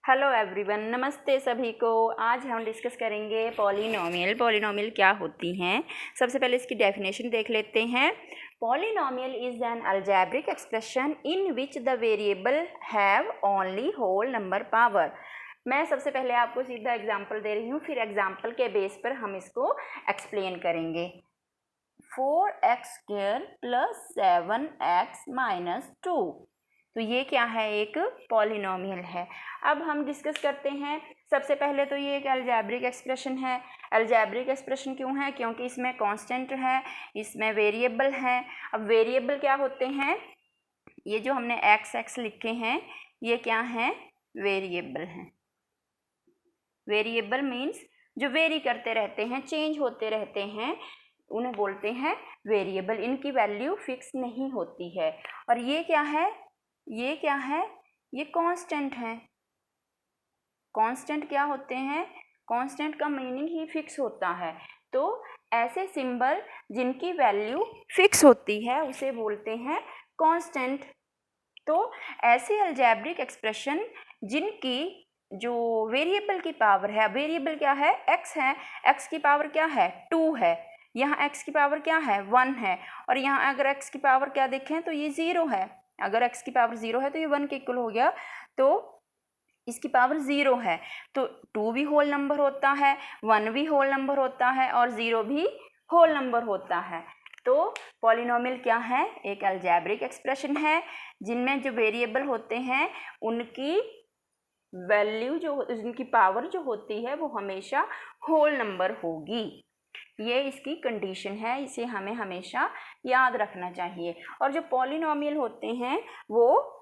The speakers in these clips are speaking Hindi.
हेलो एवरीवन, नमस्ते सभी को। आज हम डिस्कस करेंगे पॉलिनोमियल क्या होती हैं। सबसे पहले इसकी डेफिनेशन देख लेते हैं। Polynomial is an algebraic expression in which the variable have only whole number power. मैं सबसे पहले आपको सीधा एग्जांपल दे रही हूँ, फिर एग्जांपल के बेस पर हम इसको एक्सप्लेन करेंगे। 4x² + 7x - 2, तो ये क्या है, एक पॉलिनोमियल है। अब हम डिस्कस करते हैं। सबसे पहले तो ये एक अलजेब्रिक एक्सप्रेशन है। अलजेब्रिक एक्सप्रेशन क्यों है? क्योंकि इसमें कांस्टेंट है, इसमें वेरिएबल है। अब वेरिएबल क्या होते हैं? ये जो हमने x लिखे हैं, ये क्या है? वेरिएबल हैं। वेरिएबल मीन्स जो वेरी करते रहते हैं, चेंज होते रहते हैं, उन्हें बोलते हैं वेरिएबल। इनकी वैल्यू फिक्स नहीं होती है। और ये क्या है? ये क्या है? ये कांस्टेंट है। कांस्टेंट क्या होते हैं? कांस्टेंट का मीनिंग ही फिक्स होता है। तो ऐसे सिंबल जिनकी वैल्यू फिक्स होती है उसे बोलते हैं कांस्टेंट। तो ऐसे अलजेब्रिक एक्सप्रेशन जिनकी जो वेरिएबल की पावर है, वेरिएबल क्या है? x है। x की पावर क्या है? 2 है। यहाँ x की पावर क्या है? 1 है। और यहाँ अगर x की पावर क्या देखें तो ये 0 है। अगर x की पावर 0 है तो ये 1 के इक्वल हो गया। तो इसकी पावर 0 है, तो 2 भी होल नंबर होता है, 1 भी होल नंबर होता है और 0 भी होल नंबर होता है। तो पॉलिनोमियल क्या है? एक अलजेब्रिक एक्सप्रेशन है जिनमें जो वेरिएबल होते हैं उनकी वैल्यू उनकी पावर जो होती है वो हमेशा होल नंबर होगी। ये इसकी कंडीशन है, इसे हमें हमेशा याद रखना चाहिए। और जो पॉलिनोमियल होते हैं वो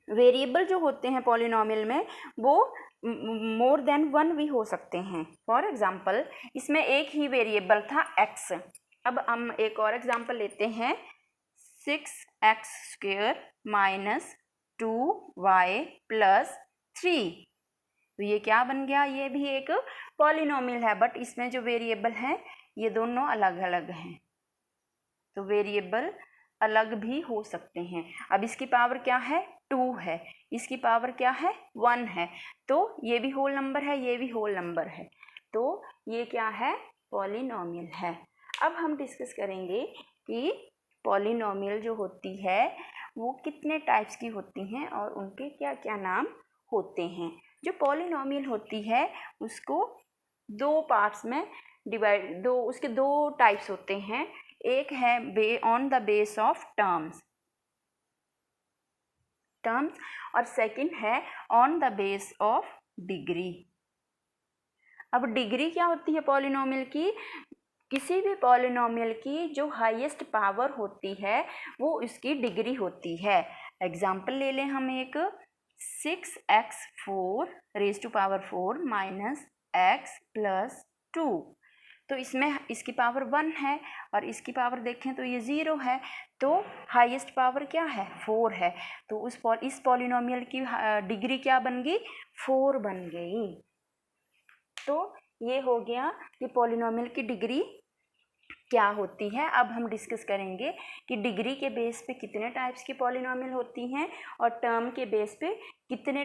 वेरिएबल जो होते हैं पॉलिनोमियल में वो मोर देन 1 भी हो सकते हैं। फॉर एग्जांपल इसमें एक ही वेरिएबल था x। अब हम एक और एग्जांपल लेते हैं, 6x² - 2y + 3। तो ये क्या बन गया? ये भी एक पॉलिनोमियल है, बट इसमें जो वेरिएबल हैं ये दोनों अलग अलग हैं। तो वेरिएबल अलग भी हो सकते हैं। अब इसकी पावर क्या है? 2 है। इसकी पावर क्या है? 1 है। तो ये भी होल नंबर है, ये भी होल नंबर है। तो ये क्या है? पॉलिनोमियल है। अब हम डिस्कस करेंगे कि पॉलिनोमियल जो होती है वो कितने टाइप्स की होती हैं और उनके क्या क्या नाम होते हैं। जो पॉलिनोमियल होती है उसको दो पार्ट्स में उसके दो टाइप्स होते हैं। एक है on the base of terms और सेकंड है on the base of degree. अब डिग्री क्या होती है पॉलिनोमियल की? किसी भी पॉलिनोमियल की जो हाईएस्ट पावर होती है वो इसकी डिग्री होती है। एग्जाम्पल ले लें हम एक, 6x4 - x + 2। तो इसमें इसकी पावर 1 है और इसकी पावर देखें तो ये 0 है। तो हाईएस्ट पावर क्या है? 4 है। तो इस पॉलिनोमियल की डिग्री क्या बन गई? 4 बन गई। तो ये हो गया कि पॉलिनोमियल की डिग्री क्या होती है। अब हम डिस्कस करेंगे कि डिग्री के बेस पे कितने टाइप्स की पॉलिनोमियल होती हैं और टर्म के बेस पे कितने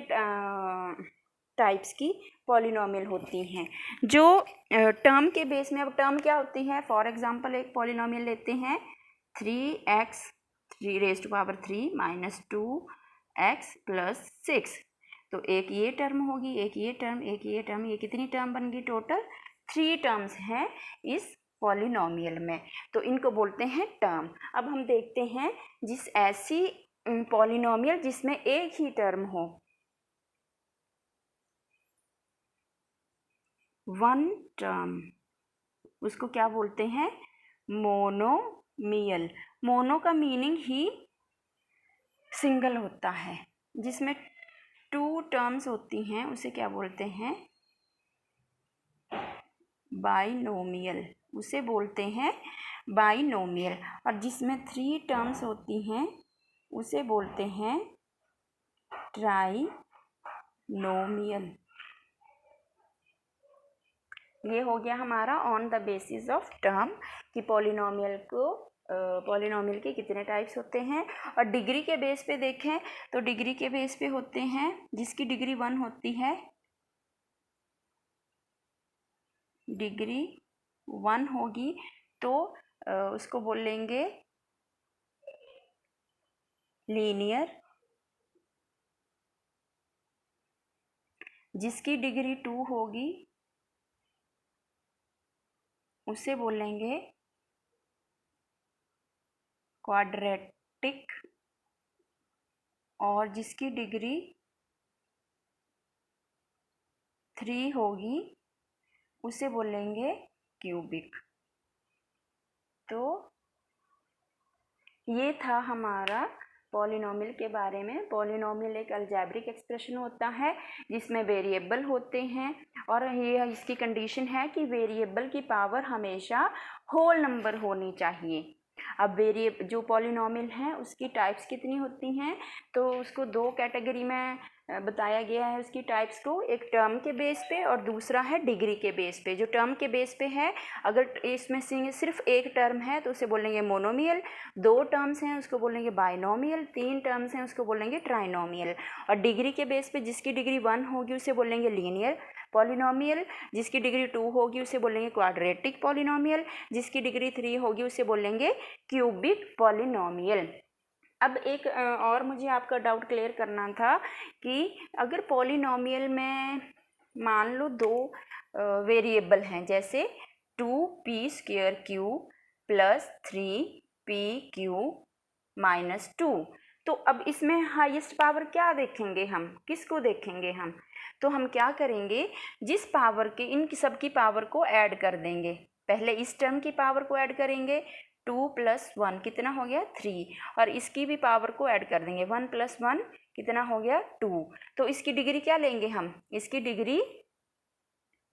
टाइप्स की पॉलिनोमियल होती हैं। जो टर्म के बेस में, अब टर्म क्या होती है? फॉर एग्जांपल एक पॉलिनोमियल लेते हैं, 3x3 - 2x + 6। तो एक ये टर्म होगी, एक ये टर्म, एक ये टर्म, ये कितनी टर्म बन गई? टोटल 3 टर्म्स हैं इस पॉलिनोमियल में। तो इनको बोलते हैं टर्म। अब हम देखते हैं जिस ऐसी पॉलिनोमियल जिसमें एक ही टर्म हो, 1 टर्म, उसको क्या बोलते हैं? मोनोमियल। मोनो का मीनिंग ही सिंगल होता है। जिसमें 2 टर्म्स होती हैं उसे क्या बोलते हैं? बाइनोमियल। उसे बोलते हैं बाइनोमियल। और जिसमें 3 टर्म्स होती हैं उसे बोलते हैं ट्राइनोमियल। ये हो गया हमारा on the basis of term कि पॉलिनोमियल को पॉलिनॉमियल के कितने टाइप्स होते हैं। और डिग्री के बेस पे देखें तो डिग्री के बेस पे होते हैं जिसकी डिग्री 1 होती है, डिग्री 1 होगी तो उसको बोलेंगे लीनियर। जिसकी डिग्री 2 होगी उसे बोलेंगे क्वाड्रेटिक। और जिसकी डिग्री 3 होगी उसे बोलेंगे क्यूबिक। तो ये था हमारा पॉलिनॉमियल के बारे में। पॉलिनॉमियल एक अलजेब्रिक एक्सप्रेशन होता है जिसमें वेरिएबल होते हैं और ये इसकी कंडीशन है कि वेरिएबल की पावर हमेशा होल नंबर होनी चाहिए। अब जो पॉलिनॉमियल है उसकी टाइप्स कितनी होती हैं, तो उसको दो कैटेगरी में बताया गया है उसकी टाइप्स को, एक टर्म के बेस पे और दूसरा है डिग्री के बेस पे। जो टर्म के बेस पे है, अगर इसमें सिर्फ एक टर्म है तो उसे बोलेंगे मोनोमियल, दो टर्म्स हैं उसको बोलेंगे बाइनोमियल, तीन टर्म्स हैं उसको बोलेंगे ट्राइनोमियल। और डिग्री के बेस पे जिसकी डिग्री 1 होगी उसे बोलेंगे लीनियर पॉलिनॉमियल, जिसकी डिग्री 2 होगी उसे बोलेंगे क्वाड्रेटिक पॉलिनॉमियल, जिसकी डिग्री 3 होगी उसे बोलेंगे क्यूबिक पॉलिनॉमियल। अब एक और मुझे आपका डाउट क्लियर करना था कि अगर पॉलिनॉमियल में मान लो दो वेरिएबल हैं, जैसे 2p² प्लस 3pq माइनस 2, तो अब इसमें हाईएस्ट पावर क्या देखेंगे हम, किसको देखेंगे हम, तो हम क्या करेंगे, जिस पावर के इन सब की पावर को ऐड कर देंगे। पहले इस टर्म की पावर को ऐड करेंगे, 2 + 1 कितना हो गया 3, और इसकी भी पावर को ऐड कर देंगे, 1 + 1 कितना हो गया 2। तो इसकी डिग्री क्या लेंगे हम, इसकी डिग्री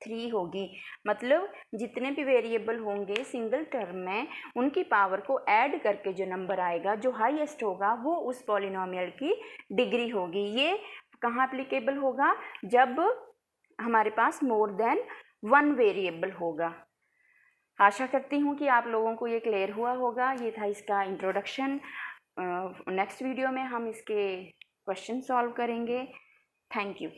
3 होगी। मतलब जितने भी वेरिएबल होंगे सिंगल टर्म में उनकी पावर को ऐड करके जो नंबर आएगा, जो हाईएस्ट होगा, वो उस पॉलिनॉमियल की डिग्री होगी। ये कहाँ एप्लीकेबल होगा, जब हमारे पास मोर देन 1 वेरिएबल होगा। आशा करती हूँ कि आप लोगों को ये क्लियर हुआ होगा। ये था इसका इंट्रोडक्शन। नेक्स्ट वीडियो में हम इसके क्वेश्चन सॉल्व करेंगे। Thank you.